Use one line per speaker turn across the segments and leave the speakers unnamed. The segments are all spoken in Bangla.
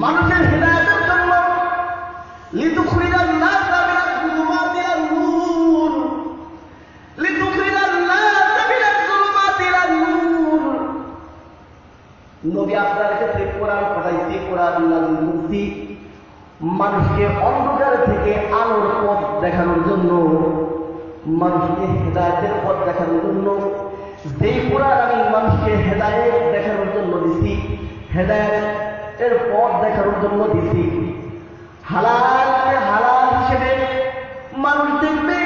মানুষের হেদায়েতের জন্য লিতুখরিজান নাসা মিনাজ যুলুমাতি ইলান নূর, লিতুখরিজান নাসা মিনাজ যুলুমাতি ইলান নূর। নবী আপনার ক্ষেত্রে কোরআন পাঠাইছে, কোরআন নাযিল করছি মানুষকে অন্ধকার থেকে আলোর পথ দেখানোর জন্য, মানুষকে হেদায়েতের পথ দেখানোর জন্য। যেই কোরআন আমি মানুষকে হেদায়েত দেখানোর জন্য দিছি, হেদায়েতের পথ দেখানোর জন্য দিছি, হালালকে হালাল হিসেবে মানুষ দেখবে,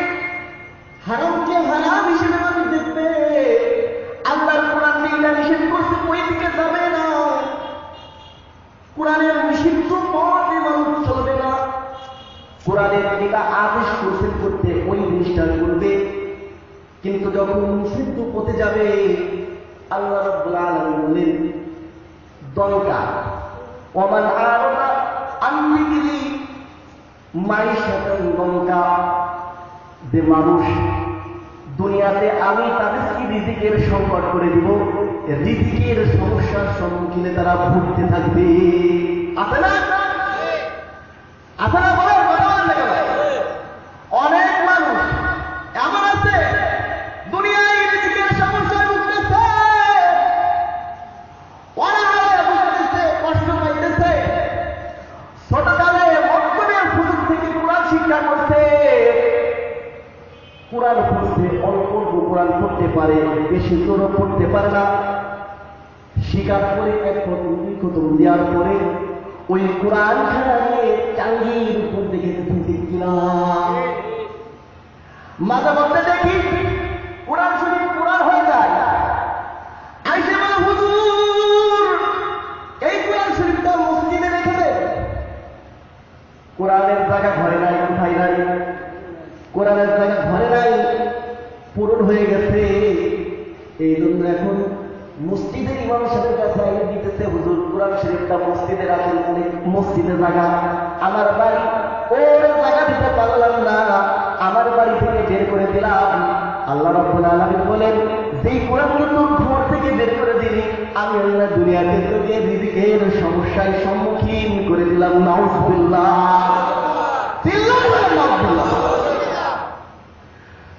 হারামকে হারাম হিসেবে মানুষ দেখবে। আল্লাহর কোরআন যেটা নিষেধ করছে ওই দিকে যাবে না, কোরআনের নিষিদ্ধ পথে মানুষ চলবে না, কোরআনের যেটা আদেশ করছেন করতে ওই জিনিসটা করবে। কিন্তু যখন নিষিদ্ধ পথে যাবে, আল্লাহ রাব্বুল আলামিন বলেন দরকার ওমান আরাদা আন যিকরি মাইশাতান দরকা, যে মানুষ দুনিয়াতে আমি তাদেরকে রিজিকের সংকট করে দিব, রিজিকের সমস্যার সম্মুখীনে তারা ভুগতে থাকবে। আছে না? আছে না? বলার কথা বলেন না কেন? অনেক মানুষ এমন আছে দুনিয়ায় রিজিকের সমস্যায় ভুগতেছে, অনাহারে ভুগতেছে, কষ্ট পাইতেছে, ছোটকালে মক্তবের সুযোগ থেকে কোরআন শিক্ষা করছে, কোরআন পড়তে অল্প কোরআন পড়তে পারে, বেশি জোরও পড়তে পারে না। শিকার করে এক খতম দুই খতম দেওয়ার পরে ওই কোরআন খানা নিয়ে টাঙ্গির উপর দেখে ঠিক কিনা। মাঝে মধ্যে দেখি কোরআন শরীফ কোরআন হয়ে যায়, আইসে বলে হুজুর এই কোরআন শরীফটা মসজিদে রেখে দে। কোরআনের জায়গা ঘরে নাই, কোথায় নাই? কোরআনের জায়গা ঘরে নাই, পূরণ হয়ে গেছে। এই জন্য এখন মসজিদের ইমাম সাহেবের কাছে আইন দিতেছে, হুজুর কোরআন শরীফটা মসজিদে রাখেন, মসজিদের জায়গা আমার বাড়ি, ওর জায়গা দিতে পারলাম না, আমার বাড়ি থেকে বের করে দিলাম। আল্লাহ রাব্বুল আলামিন বলেন যেই কোরআনকে তোর ঘর থেকে বের করে দিলি, আমি আল্লাহ দুনিয়াতে তোকে রিজিকের সমস্যায় সম্মুখীন করে দিলাম। নাউযুবিল্লাহ, নাউযুবিল্লাহ।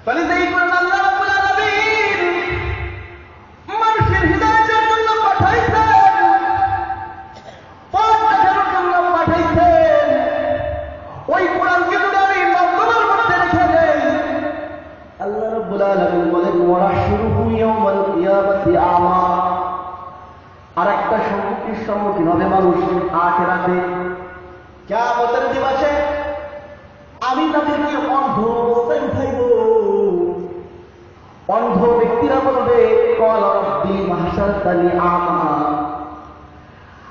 তাহলে যেই কোরআন আল্লাহ রাব্বুল আলামিন মানুষের হিদায়াতের জন্য পাঠাইছেন, পথ দেখানোর জন্য পাঠাইছেন, ওই কোরআনকে যদি আমি মক্তবের মধ্যে রেখে দেই, আল্লাহ রাব্বুল আলামিন বলেন ওয়ারাহশুরুহু ইয়াওমাল কিয়ামাতি আমা। আর একটা সম্মুখীন সম্মুখীন হবে মানুষ আখিরাতে, কিয়ামতের দিবসে আমি তাদেরকে অন্ধ অবস্থায় উঠাইব। অন্ধ ব্যক্তিরা বলবে ক্বালা রাব্বি মাহশারতানি আমা,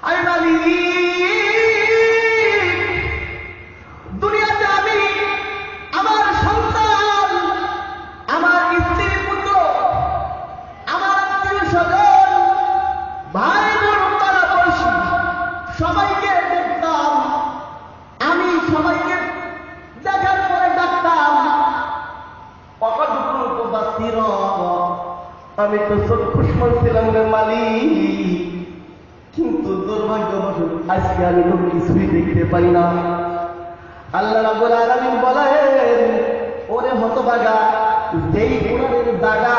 আয় মালিক দুনিয়াতে আমি আমার সন্তান, আমার স্ত্রী পুত্র, আমার আত্মীয় স্বজন, ভাই বোন পাড়া পড়শি সবাইকে দেখতাম, আমি সবাইকে দেখার পরে ডাকতাম, আমি তো চক্ষুষ্মান ছিলাম রে মালিক, কিন্তু দুর্ভাগ্যবশত আজকে আমি তো কিছুই দেখতে পারি না। আল্লাহ রাব্বুল আলামিন বলেন ওরে হতভাগা, যেই কোরআনের জায়গা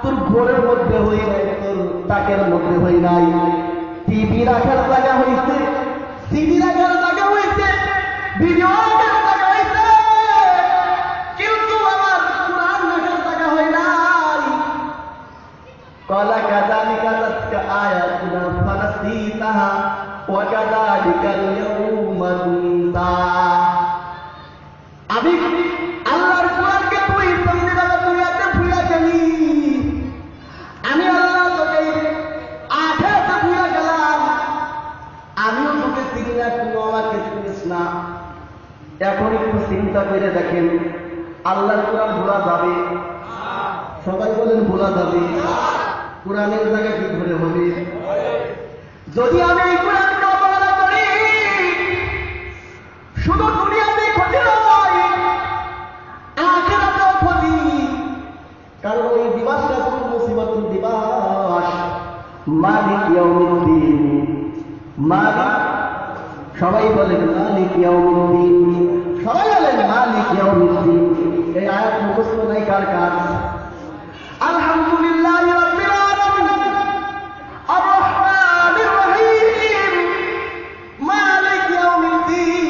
তোর ঘরের মধ্যে হই নাই, তোর তাকের মধ্যে হই নাই, টিভি রাখার জায়গা হইছে, সিডি রাখার জায়গা হইছে, ভিডিও রাখার জায়গা হইছে, কিন্তু আমার কোরআন রাখার জায়গা হয় নাই। قال كذلك أتتك آياتنا فنسيتها وكذلك اليوم تنسى। আমি আল্লাহর কোরআনকে তুই সামনে দাঁড়া দুনিয়াতে ভুলে গেলি, আমি আল্লাহ তোকে আখিরাতে ভুলে গেলাম, আমিও তোকে চিনি না, তুই আমাকে চিনিস না। এখন একটু চিন্তা করে দেখেন, আল্লাহর কোরআন ভোলা যাবে? সবাই বলেন ভোলা যাবে? কোরআনের জায়গা কি করে হবে? যদি আমি এই কোরআনকে অবহেলা করি, শুধু দুনিয়াতে ক্ষতি নয়, আখিরাতেও ক্ষতি। কারণ ওই দিবসটা কোন মুসিবতের দিবস, মালিক ইয়াউমিদ্দিন, মালিক সবাই বলেন মালিক ইয়াউমিদ্দিন, সবাই বলেন মালিক ইয়াউমিদ্দিন। এই আয়াত মুখস্থ নাই কার কার? আলহামদুলিল্লাহি রাব্বিল আলামিন আর রহমানির রহিম মালিক ইয়াউমিদ্দিন।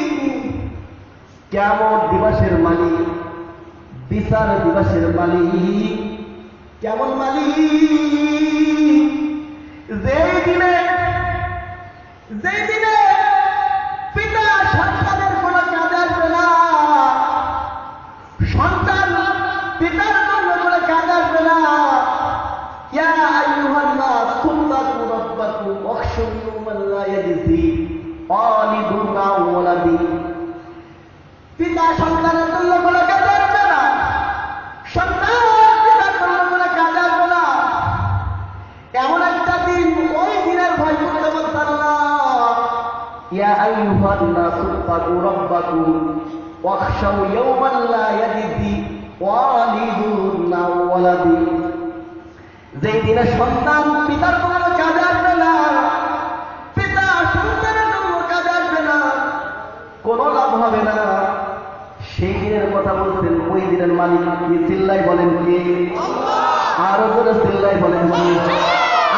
কিয়ামত দিবসের মালিক, বিচার দিবসের মালিক। কেমন মালিক? যেই দিনে পিতা সন্তানের কোন কাজে আসবে না, সন্তান পিতার জন্য কোন কাজে আসবে না। ইয়া আইয়ুহান নাস কুল্লাকুম রাব্বাকুম ওয়াখশু ইয়াওমান লা ইয়াজজি ওয়ালিদুন আন ওয়ালাদি। পিতা সন্তানের জন্য কোন কাজে আসবে না, সন্তান পিতার জন্য কোন কাজে আসবে না। এমন একটা দিন, ওই দিনের ভয় করতে বলছেন না। ইয়া আইয়ুহান নাস তাকু রাব্বাকুম ওয়াখশাউ ইয়াওমান লা ইয়াজজি ওয়ালিদুন আন ওয়ালাদি। যেই দিনে সন্তান পিতার কোনো কাজে আসবে না, পিতা সন্তানের জন্য কাজে আসবে না, কোনো লাভ হবে না, সেই দিনের কথা বলছেন। ওই দিনের মালিক কি? চিল্লাই বলেন কে? আরো জোরে চিল্লাই বলেন কে?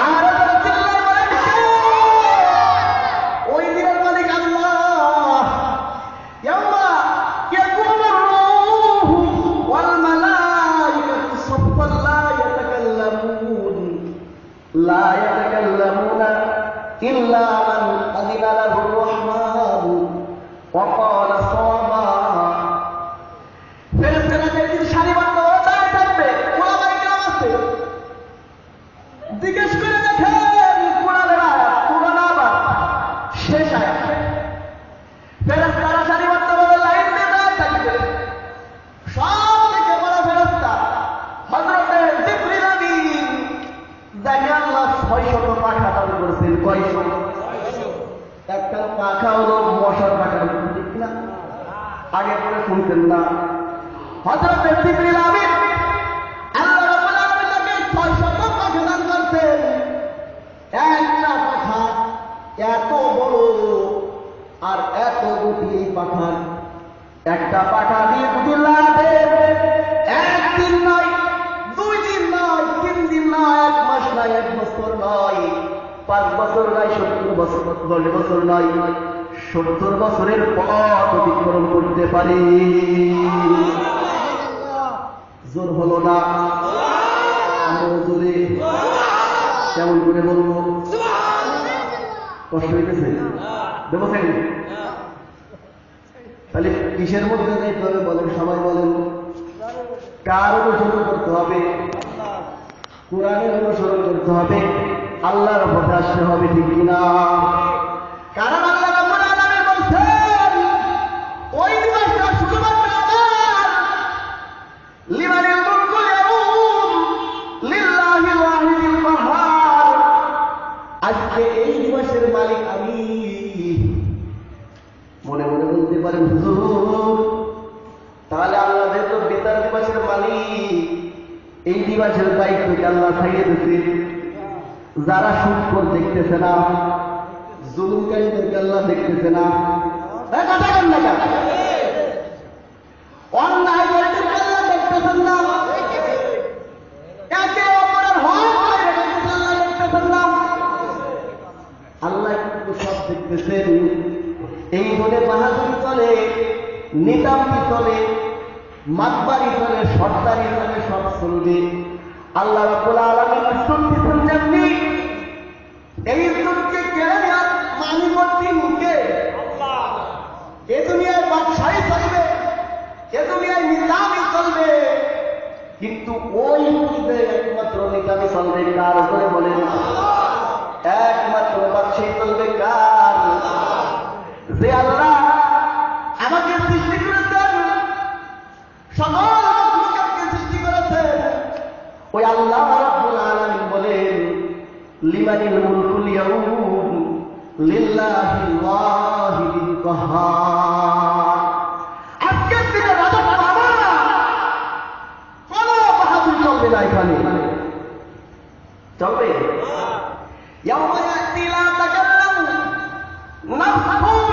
আরো জোরে চিল্লাই বলেন কে? ওই দিনের মালিক আল্লাহ। ইয়াওমা ইয়াকুমুর রূহু ওয়াল মালাইকাতু সাফফান লা ইয়াতাকাল্লামুনা ইল্লা মান আযিনা লাহুর রহমানু ওয়া ক্বালা সাওয়াবা। ফেরেশতারা যেদিন সারিবদ্ধ হয়ে দাঁড়িয়ে থাকবে, ওলামায়ে কেরাম আছে, জিজ্ঞেস করে দেখেন কোরআনের আয়াত, কোরআন আবার শেষ আয়াত। ফেরেশতারা সারিবদ্ধভাবে লাইন দিয়ে দাঁড়িয়ে থাকবে। সব থেকে বড় ফেরেশতা হযরতে জিবরিল আমিন, যাকে আল্লাহ 600 পাখা দান করেছেন। কয়শো? একটা পাখা হলো মশার পাখা, ঠিক না? আগে পরে শুনতেন না? হযরত জিবরিল আমিন আল্লাহ রাব্বুল আলামিনকে 600 পাখা দান করেছেন। একটা পাখা এত বড় আর এত গুটি। এই পাখার একটা পাখা দিয়ে দুটি লাঠের একদিন নয়, 2 দিন নয়, 3 দিন নয়, 1 মাস নয়, 1 বছর নয়, 5 বছর নয়, 70 বছর, 10 বছর নয়, 70 বছরের পথ অতিক্রম করতে পারে। জোর হলো না? জোরে কেমন করে বলবো? কষ্ট হইতেছে? দেখেন তাহলে কিসের মধ্যে যাইতে হবে বলেন? সবাই বলেন। কার অনুসরণ করতে হবে? কোরআনের অনুসরণ করতে হবে, আল্লাহর পথে আসতে হবে, ঠিক কিনা? কারণ আল্লাহ রাব্বুল আলামিন বলছেন ওই দিবসটা শুধুমাত্র আমার। লিমানিল মুলকুল ইয়াউম লিল্লাহিল ওয়াহিদিল কাহ্হার। আজকে এই দিবসের মালিক আমি। মনে মনে বলতে পারেন হুজুর, তাহলে আল্লাহ যেহেতু বিচার দিবসের মালিক, এই দিবসের দায়িত্বকে আল্লাহ খাইয়ে দিচ্ছে। যারা সুদ দেখতেছে না, জুলুমকারীদেরকে আল্লাহ দেখতেছে না। কথা বল না, অন্যায় করতেছে আল্লাহ দেখতেছেন না, একে অপরের হক আল্লাহ দেখতেছেন না। আল্লাহ কিন্তু সব দেখতেছেন। এই বলে বাহাদুরি চলে, নিতামতি চলে, মাতবাড়ি চলে, সর্দারি চলে, সব চলবে। আল্লাহ রাব্বুল আলামিন ইজ্জত দিচ্ছেন যেমনি, এই ইজ্জতকে কেড়ে নেওয়ার মালিকত্ব কে? আল্লাহ। এ দুনিয়ায় বাদশাহী চলবে, এ দুনিয়ায় নিজামি চলবে, কিন্তু ওই মুহূর্তে একমাত্র নিজামি চলবে কার? করে বলেন। একমাত্র বাদশাহী চলবে কার? যে আল্লাহ আমাকে সৃষ্টি করেছেন, সকল মাখলুকাতকে সৃষ্টি করেছেন, ওই আল্লাহ রাব্বুল আলামিন বলেন লিমানিল মুলকুল ইয়াউম লিল্লাহিল ওয়াহিদিল কাহ্হার। আজকের দিনে রাজত্ব আমার, কোন বাহাদুর চলবে না এখানে। চলবে? ইয়াউমা ইয়াতি লা তাকাল্লামু নাফসুন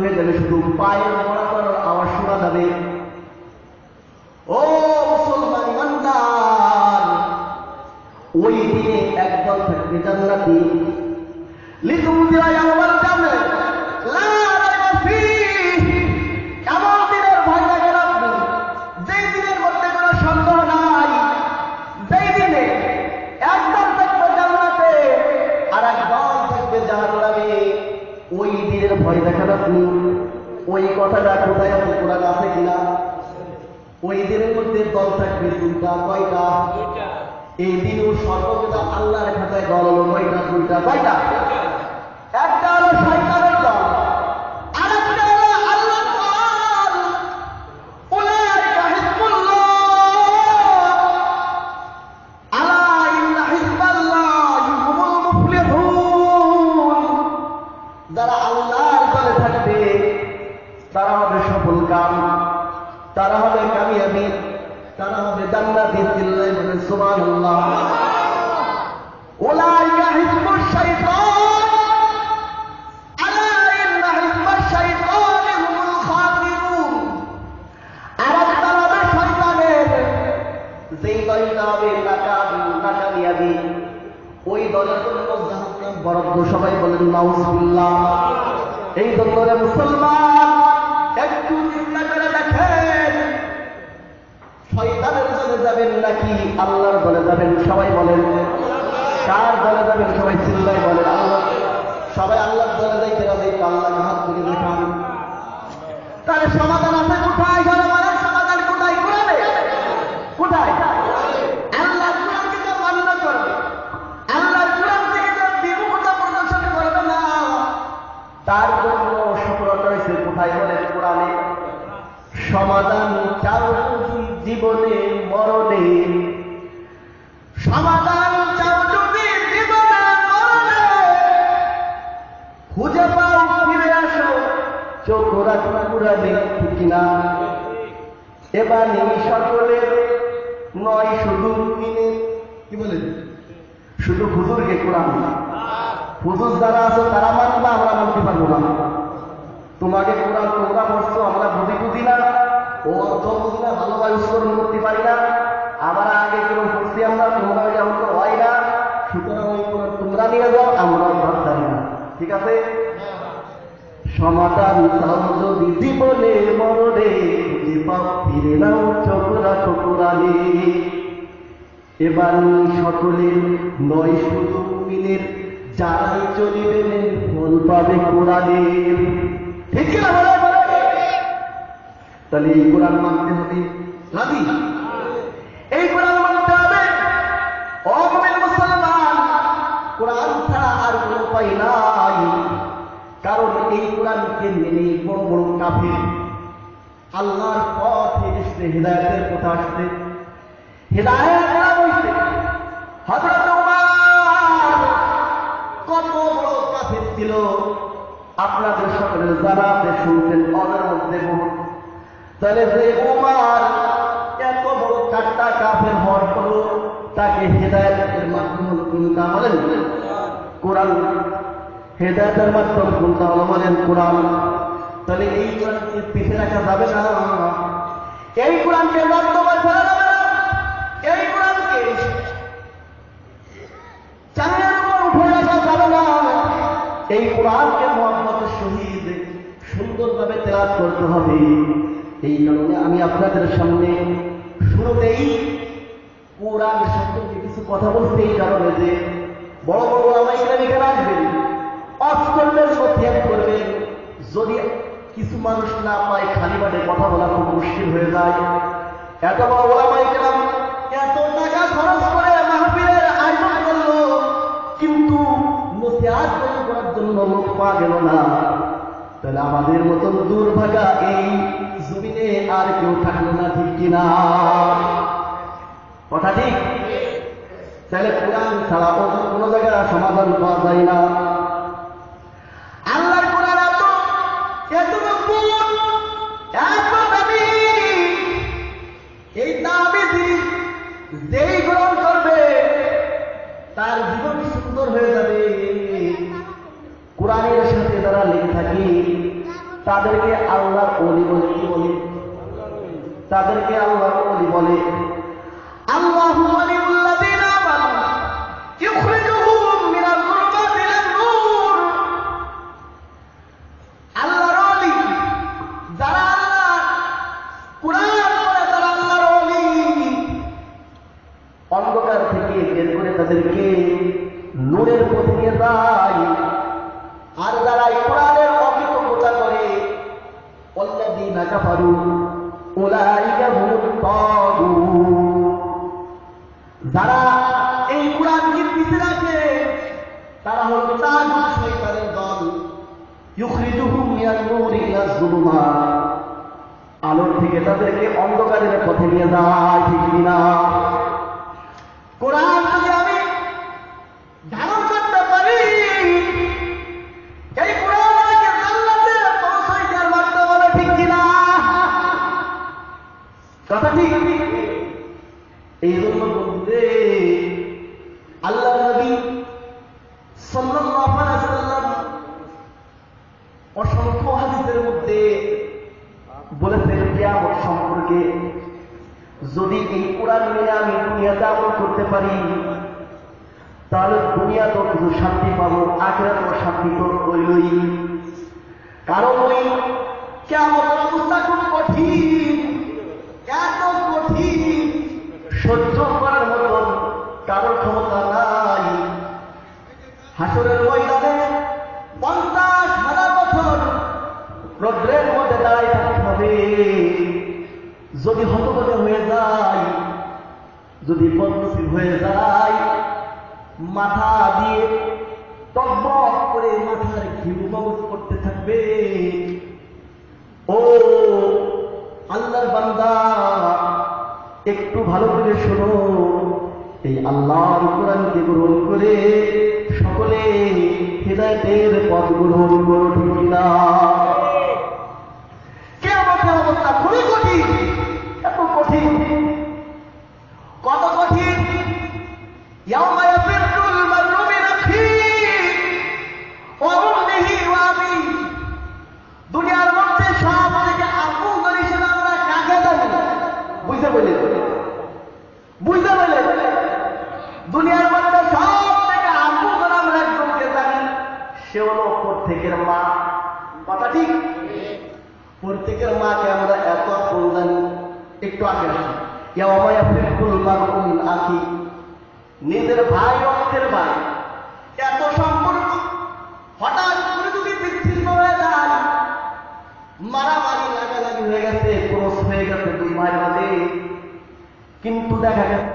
হয়ে যাবে, শুধু পায়ের মরা করার আওয়াজ শোনা যাবে। ও মুসলমান ইমানদার, ওই দিনে একদল থাকবে জান্নাতি, লিতুদিয়া ইয়াউমাল জান্নাহ লা রাইবা ফীহি, এমন দিনের ভয় দেখেন আপনি, যেই দিনের মধ্যে কোনো সন্দেহ নাই, যেই দিনে একদল থাকবে জান্নাতে আর একদল থাকবে জাহান্নামে। ওই দিনের ভয় দেখেন আপনি। ওই কথাটা কোথায় আছে, কোরআন আছে কিনা? ওই দিনের মধ্যে দল থাকবে দুইটা, কয়টা? এই দিনও সর্বদা আল্লাহর খাতায় দল হলো কয়টা? দুইটা। কয়টা? একটা হলো শয়তানের দল, আরেকটা হলো আল্লাহর দল। উলাইকা হিজবুল্লাহ, আলা ইন্না হিজবাল্লাহি হুমুল মুফলিহুন। যারা আল্লাহর দলে থাকবে তারা হবে সফল কাম, তারা হবে কামিয়াবি, তারা হবে জান্নাতি। চিল্লায় বলেন সুবহানাল্লাহ। উলাইকা হিজবুশ শাইতান, আলা ইন্না হিজবাশ শাইতানি হুমুল খাসিরুন। আরেকটা হবে শয়তানের, যেই দলটা হবে নাকামিয়াবি, ওই দলের জন্য জাহান্নাম বরাদ্দ। সবাই বলেন নাউজুবিল্লাহ। এই দলের মুসলমান একটু চিন্তা করে দেখেন, শয়তানের দলে যাবেন নাকি আল্লাহর দলে যাবেন? সবাই বলেন কার দলে যাবেন? সবাই চিল্লায় বলেন আল্লাহ। সবাই আল্লাহর দলে যাইতে রাজি? আল্লাহকে হাত তুলে দেখান। তাহলে সমাধান আছে কোথায়? জনগণের সমাধান কোথায়? কোরআনে। কোথায়? আল্লাহর কোরআনকে তো মান্য করবে, আল্লাহর কোরআন থেকে তো বিমুখতা প্রদর্শন করবে না, তার জন্য সফলতা রয়েছে কোথায়? বলেন কোরআনে। সমাধান চাও যদি জীবনে মরণে, সমাধান চাও যদি জীবনে মরণে, খুঁজে পাও ফিরে আসো চোখ রাখো কোরআনে। ঠিক না? এবার সকলের নয়, শুধু কি বলেন, শুধু হুজুরকে কোরআন না, হুজুর যারা আছে তারা মানবা, আমরা মানতে পারবো না। তোমাকে কোরআন তোমরা পড়ছো, আমরা বুঝি না, ও অর্থ বুঝি না, ভালোভাবে উচ্চারণ করতে পারি না, আমরা আগে কেউ পড়ছি, আমরা তোমরা যেমন হয় না, সুতরাং ওই কোরআন তোমরা নিয়ে যাও, আমরা ভাবতাম না। ঠিক আছে? সমাধান চাও যদি জীবনে মরণে, খুঁজে পাও ফিরে নাও চোখ রাখো কোরআনে। এবার সকলের নয়, শুধু মুমিনের, যারাই চলিবেন ফল পাবে কোরআনের। ঠিক না? তাহলে এই কোরআন মানতে হবে, রাজি? এই কোরআন মানতে হবে। ও মুমিন মুসলমান, কোরআন ছাড়া আর কোনো উপায় নাই। কারণ এই কোরআনকে মেনে বড় বড় কাফির আল্লাহর পথে এসে হিদায়াতের কথা আসছে, হিদায়াত করা হয়েছে। হযরত ওমর কত বড় কাফির ছিল আপনাদের সকলের জানা আছে, শুনতেন ওদের মধ্যে বহু। তাহলে যে ওমর এত বড় চারটা কাফের হওয়ার পরও তাকে হেদায়েতের মাধ্যম কোনটা? বলেন কোরআন। হেদায়েতের মাধ্যম কোনটা হলো? বলেন কোরআন। তাহলে এই কোরআনকে পিছে রাখা যাবে না, এই কোরআনকে বাস্তবায়ন করা যাবে না, এই কোরআনকে চাঁদের উপর উঠে রাখা যাবে না। এই কোরআনকে মুহাম্মদের সহিত সুন্দরভাবে তেলাওয়াত করতে হবে। এই কারণে আমি আপনাদের সামনে শুরুতেই কোরআন সম্পর্কে কিছু কথা বলতে, এই কারণে যে বড় বড় ওলামায়ে কেরাম এখানে আসবেন, অস্ত্রের ত্যাগ করবেন। যদি কিছু মানুষ না পায়, খালি বাটে কথা বলা খুব মুশকিল হয়ে যায়। এত বড় ওলামায়ে কেরাম এত টাকা খরচ করে মাহফিলের আয়োজন করলো, কিন্তু নসিহত করার জন্য লোক পাওয়া গেল না। তাহলে আমাদের মতন দুর্ভাগা এই জমিনে আর কেউ থাকলো না। ঠিক কিনা? কথা ঠিক? তাহলে কোরআন ছাড়া কোন জায়গায় সমাধান পাওয়া যায় না। আল্লাহর কোরআন এত মজবুত, এত দামি, এই দামি জিনিস যেই গ্রহণ করবে তার জীবন সুন্দর হয়ে যাবে। কোরআনের সাথে যারা লেগে থাকি তাদেরকে আল্লাহর ওলি বলে। কি বলে? তাদেরকে আল্লাহর ওলি বলে। আল্লাহু ওয়ালিউল্লাযীনা আমানু ইখরিজুহুম মিনাল যুলমাতি ইলান নূর। আল্লাহর ওলি যারা আল্লাহ কুরআন পড়ে, যারা আল্লাহর ওলি, অন্ধকার থেকে বের করে তাদেরকে নূরের পথে নিয়ে যায়। আর যারা কোরআনের অকৃতজ্ঞতা করে, ওয়াল্লাযীনা কাফারু উলাইকা হুমুত তাগুত। যারা এই কোরআনকে পিছিয়ে রাখে তারা হল তাগুত, শয়তানের দল। ইউখরিজুহুম মিনান নূরি ইলাজ যুলুমাত, আলোর থেকে তাদেরকে অন্ধকারের পথে নিয়ে যায়। ঠিক কিনা? কোরআন যদি আমি ধারণ করতে পারি, এই কোরআন আমাকে জান্নাতে পৌঁছায় দেওয়ার মাধ্যমে বলে। ঠিক কিনা? কথা ঠিক। এই জন্য বলতে আল্লাহ নবী সাল্লাল্লাহু আলাইহি ওয়াসাল্লাম অসংখ্য হাদিসের মধ্যে বলেছেন কিয়ামত সম্পর্কে, যদি এই কোরআন নিয়ে আমি দুনিয়াতে আমল করতে পারি তাহলে দুনিয়াতেও কিছু শান্তি পাবো, আখিরাতেও শান্তি তো হইলই। কারণ ওই কিয়ামতের অবস্থা খুব কঠিন, এত কঠিন, সহ্য করার মতন কারোর ক্ষমতা নাই। হাসরের ময়দানে 50,000 বছর রৌদ্রের মধ্যে দাঁড়ায় থাকতে হবে। যদি হতভম্ব হয়ে যায়, যদি বদনসিব হয়ে যায়, মাথা দিয়ে টকবক করে মাথার ঘিউ মগজ করতে থাকবে। ও আল্লাহর বান্দা, একটু ভালো করে শোনো, এই আল্লাহর কোরআনকে গ্রহণ করে সকলে হিদায়াতের পথ গ্রহণ করো। ঠিক কিনা? কিয়ামতের অবস্থা খুবই কঠিন, এত কঠিন, কত কঠিন। ইয়াউমা ইয়াফিরুল মার'উ মিন আখিহি ওয়া উম্মিহি ওয়া আবিহি। দুনিয়ার মধ্যে সব থেকে আপন হিসেবে আমরা কাকে জানি? বুঝতে বলে, বুঝতে বলে, দুনিয়ার মধ্যে সব থেকে আপন আমরা একজনকে জানি, সে হলো প্রত্যেকের মা। কথা ঠিক? প্রত্যেকের মাকে আমরা এত আপন জানি। একটু আগে আসি, ইয়াউমা ইয়াফিরুল মার'উ মিন আখিহি, নিজের ভাই রক্তের ভাই, এত সম্পর্ক হঠাৎ করে যদি বিচ্ছিন্ন হয়ে যায়, মারামারি লাগালাগি হয়ে গেছে, ক্রস হয়ে গেছে দুই ভাইয়ের মাঝে, কিন্তু দেখা গেছে